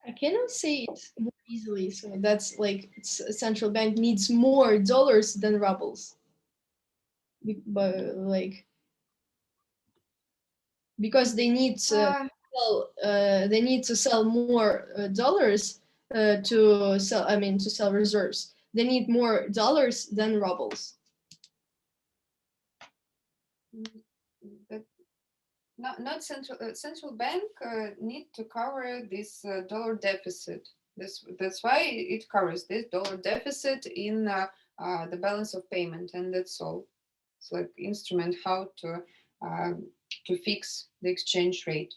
I cannot say it more easily. So that's like central bank needs more dollars than rubles. But like because they need to sell more dollars to sell. I mean to sell reserves. They need more dollars than rubles. But not central bank need to cover this dollar deficit. That's why it covers this dollar deficit in the balance of payment, and that's all. It's like instrument how to fix the exchange rate.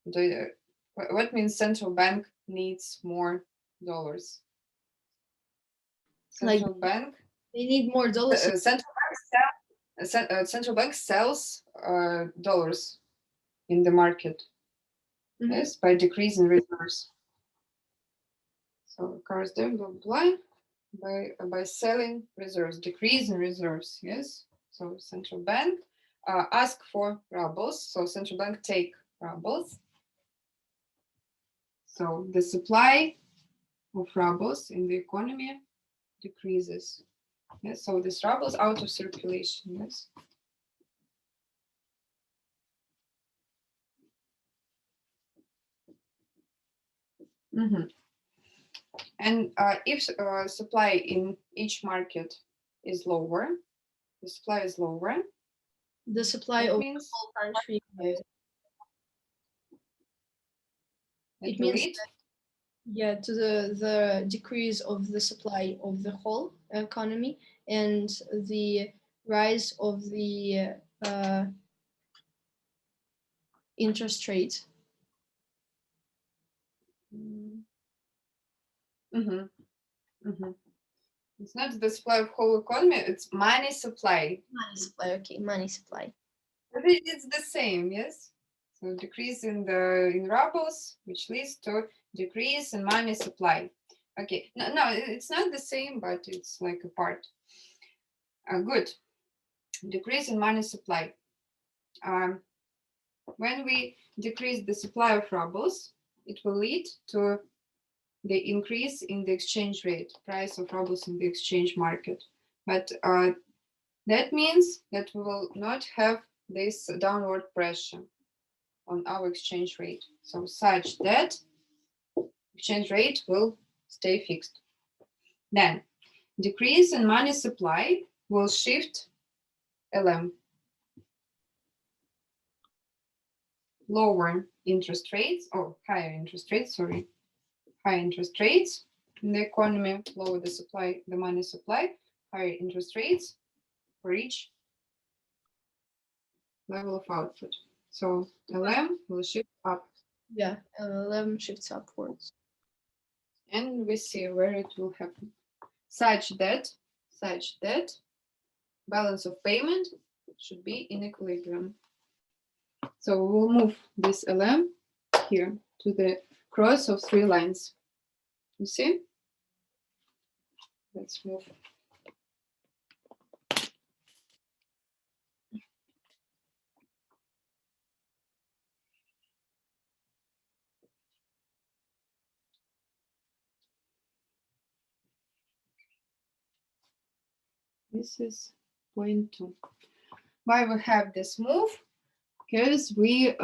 What means central bank needs more dollars? Central bank. They need more dollars. Central bank sells dollars in the market. Yes, by decreasing reserves. So cars there blah blah by selling reserves, decreasing reserves. Yes. So central bank ask for rubles. So central bank take rubles. So the supply of rubles in the economy decreases. Yes. So this rubles out of circulation. Yes. Mm-hmm. And if supply in each market is lower, the supply is lower. The supply of the whole country. It means that, to the decrease of the supply of the whole economy and the rise of the interest rate. Mm-hmm. Mm-hmm. It's not the supply of whole economy, it's money supply. Money supply, okay, money supply. But it's the same, yes? So decrease in rubles, which leads to decrease in money supply. Okay, no, it's not the same, but it's like a part. Good. Decrease in money supply. When we decrease the supply of rubles, it will lead to the increase in the exchange rate, price of rubles in the exchange market. But that means that we will not have this downward pressure on our exchange rate. So such that exchange rate will stay fixed. Then decrease in money supply will shift LM. Lower interest rates, or higher interest rates, sorry. Higher interest rates in the economy, lower the supply, the money supply, higher interest rates for each level of output. So LM will shift up. Yeah, LM shifts upwards. And we see where it will happen. Such that balance of payment should be in equilibrium. So we will move this LM here to the cross of 3 lines. You see? Let's move. This is point 2. Why we have this move? Because we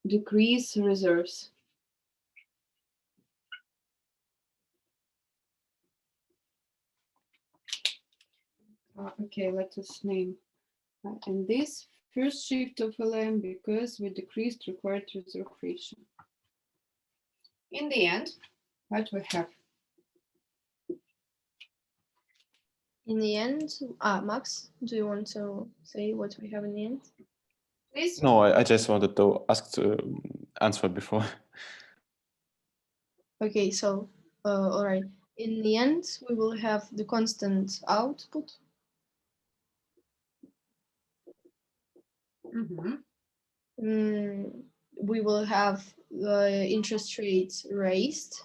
decrease reserves. Okay, let us name. And this first shift of LM because we decreased required reserve ratio. In the end, what we have? In the end, Max, do you want to say what we have in the end? Please. No, I just wanted to ask to answer before. Okay, so all right. in the end, we will have the constant output. We will have the interest rates raised.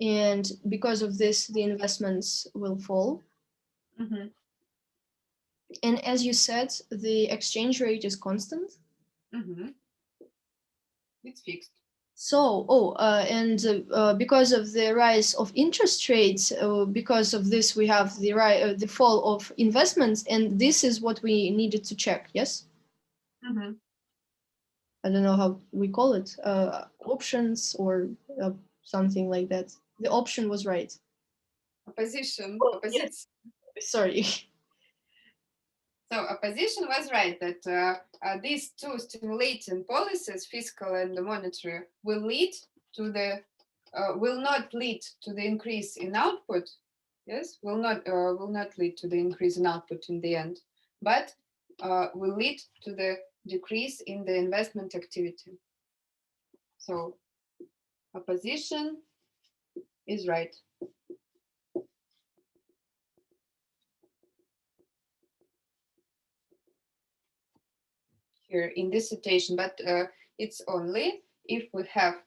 And because of this, the investments will fall. And as you said, the exchange rate is constant. It's fixed. So, because of the rise of interest rates, because of this, we have the fall of investments, and this is what we needed to check. Yes. I don't know how we call it, options or something like that. The option was right. Opposition. Yes. Sorry. So opposition was right that these two stimulating policies, fiscal and the monetary, will not lead to the increase in output. Yes, will not lead to the increase in output in the end, but will lead to the decrease in the investment activity. So opposition is right. Here in this situation, but it's only if we have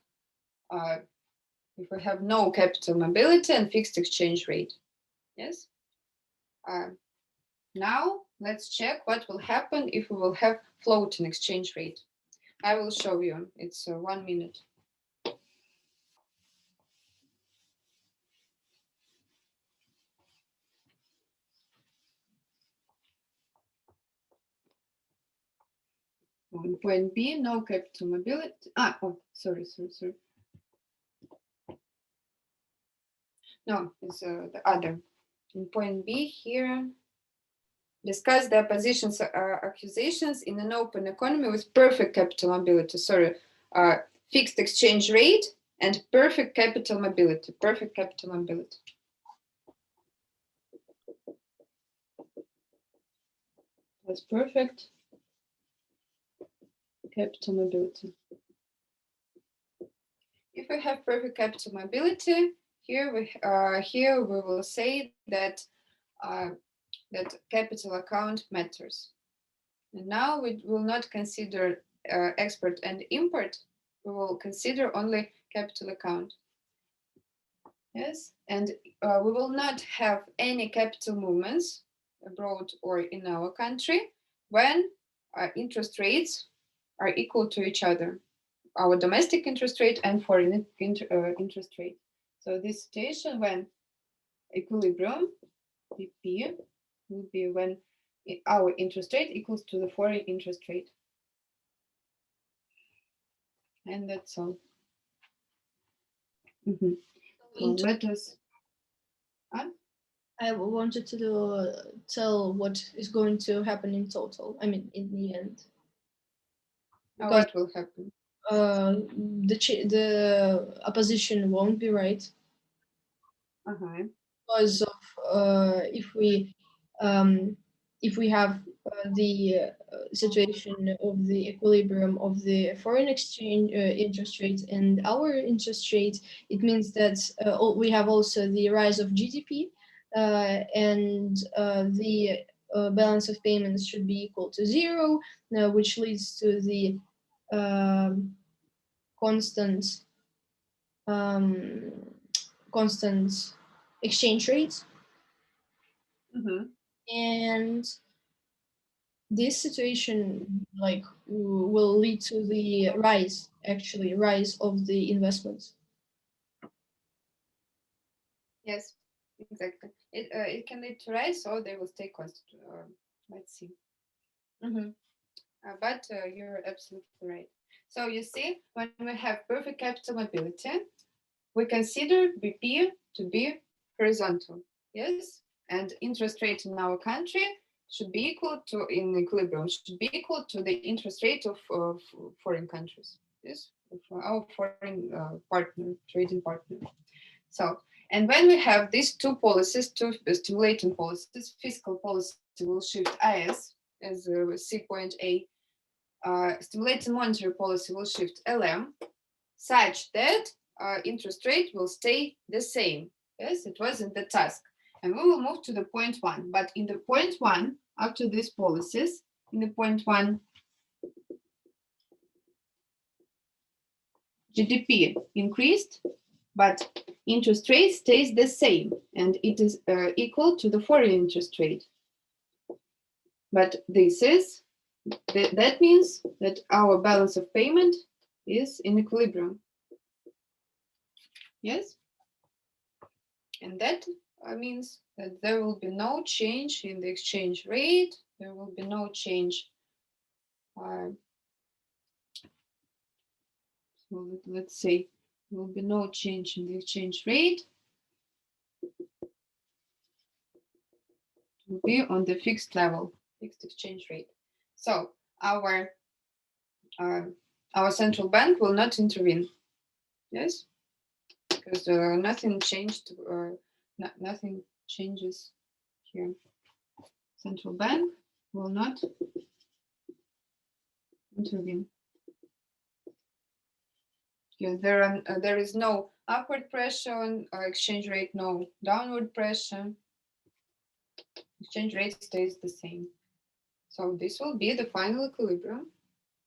no capital mobility and fixed exchange rate. Yes. Now let's check what will happen if we will have floating exchange rate. I will show you. It's 1 minute. On point B, no capital mobility. Sorry. No, it's the other. In point B here, discuss the opposition's accusations in an open economy with perfect capital mobility. Sorry, fixed exchange rate and perfect capital mobility. Perfect capital mobility. That's perfect capital mobility. If we have perfect capital mobility, here we will say that that capital account matters. And now we will not consider export and import. We will consider only capital account. Yes, and we will not have any capital movements abroad or in our country when interest rates are equal to each other, our domestic interest rate and foreign interest rate. So this situation when equilibrium, PP, will be when our interest rate equals to the foreign interest rate. And that's all. Let us. I wanted to tell what is going to happen in total. I mean, in the end. What will happen? The opposition won't be right. Because of if we have the situation of the equilibrium of the foreign exchange interest rate and our interest rate, it means that we have also the rise of GDP and the balance of payments should be equal to 0, which leads to the constant exchange rates. And this situation will lead to the rise of the investments. Yes, exactly. It can lead to rise, or they will stay constant. Let's see. But you're absolutely right. So you see, when we have perfect capital mobility, we consider BP to be horizontal. Yes, and interest rate in our country should be equal to, in equilibrium, should be equal to the interest rate of foreign countries. Yes, of our foreign trading partner. So, and when we have these two policies, two stimulating policies, fiscal policy will shift IS as C point A, stimulating monetary policy will shift LM, such that interest rate will stay the same. Yes, it was in the task. And we will move to the point 1. But in the point 1, after these policies, in the point 1, GDP increased, but interest rate stays the same, and it is equal to the foreign interest rate. But this is, that means that our balance of payment is in equilibrium. Yes? And that means that there will be no change in the exchange rate, there will be no change. So let's say there will be no change in the exchange rate. It will be on the fixed level, fixed exchange rate. So our central bank will not intervene. Yes, because nothing changed. Nothing changes here. Central bank will not intervene. Because there is no upward pressure on exchange rate, no downward pressure. Exchange rate stays the same. So this will be the final equilibrium.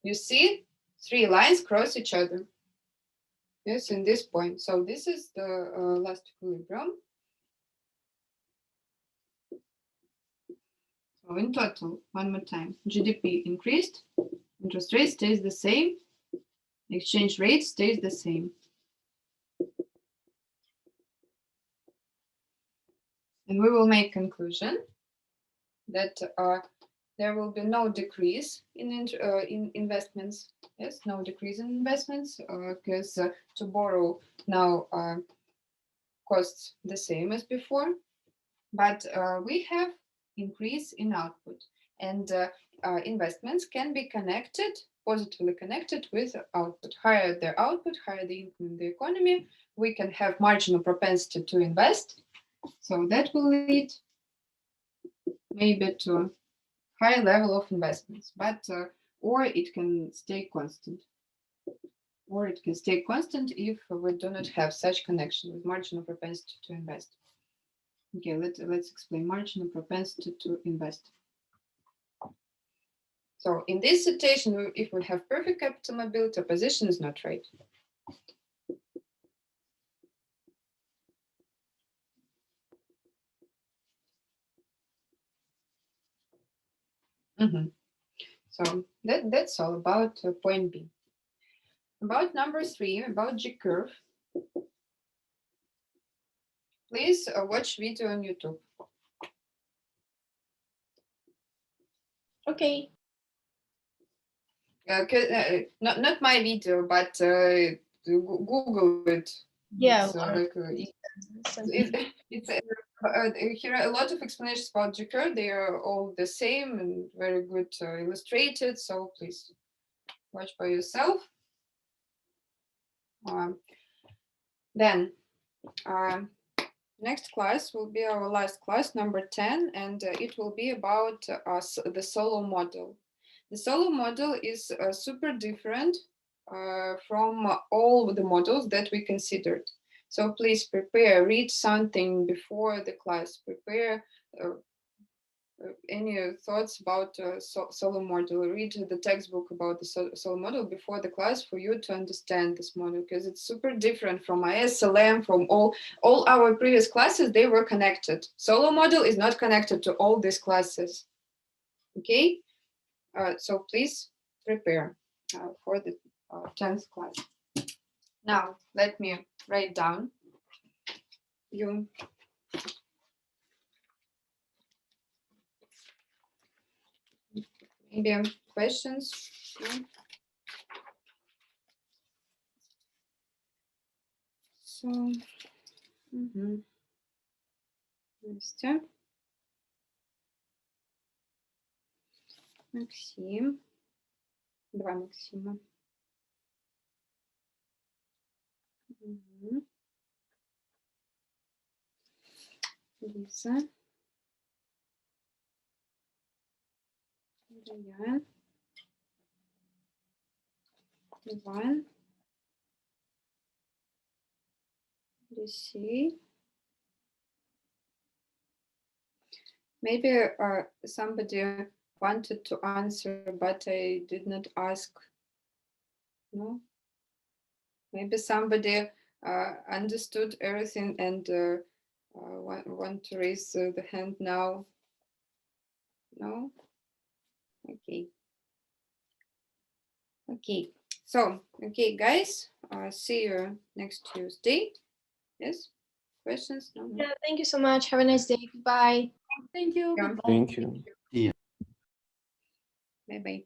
You see 3 lines cross each other. Yes, in this point. So this is the last equilibrium. So in total, one more time, GDP increased, interest rate stays the same, exchange rate stays the same. And we will make conclusion that there will be no decrease in investments. Yes, no decrease in investments because to borrow now costs the same as before, but we have increase in output, and investments can be connected, positively connected with output. Higher the output, higher the income in the economy, we can have marginal propensity to invest. So that will lead maybe to high level of investments, but or it can stay constant. Or it can stay constant if we do not have such connection with marginal propensity to invest. Okay, let's explain marginal propensity to invest. So in this situation, if we have perfect capital mobility, opposition is not right. So that's all about point B. About number 3, about G-curve. Please watch video on YouTube. Okay. Not my video, but Google it. Yeah. It's here are a lot of explanations about G-curve. They are all the same and very good illustrated. So please watch by yourself. Then next class will be our last class, number 10, and it will be about the solo model. The solo model is super different from all the models that we considered. So please prepare, read something before the class, prepare any thoughts about solo model, read the textbook about the solo model before the class for you to understand this model, because it's super different from ISLM, from all our previous classes. They were connected. Solo model is not connected to all these classes. Okay, so please prepare for the 10th class. Now let me write down you. Maybe questions? So, Настя, Максим, 2 Максима. Лиза, Даян, Иван, Let's see. Maybe somebody wanted to answer, but I did not ask. No. Maybe somebody understood everything and want to raise the hand now. No. Okay. Okay. So, okay, guys. See you next Tuesday. Yes. Questions? No. Yeah, thank you so much. Have a nice day. Bye. Thank you. Yeah. Goodbye. Thank you. Bye bye.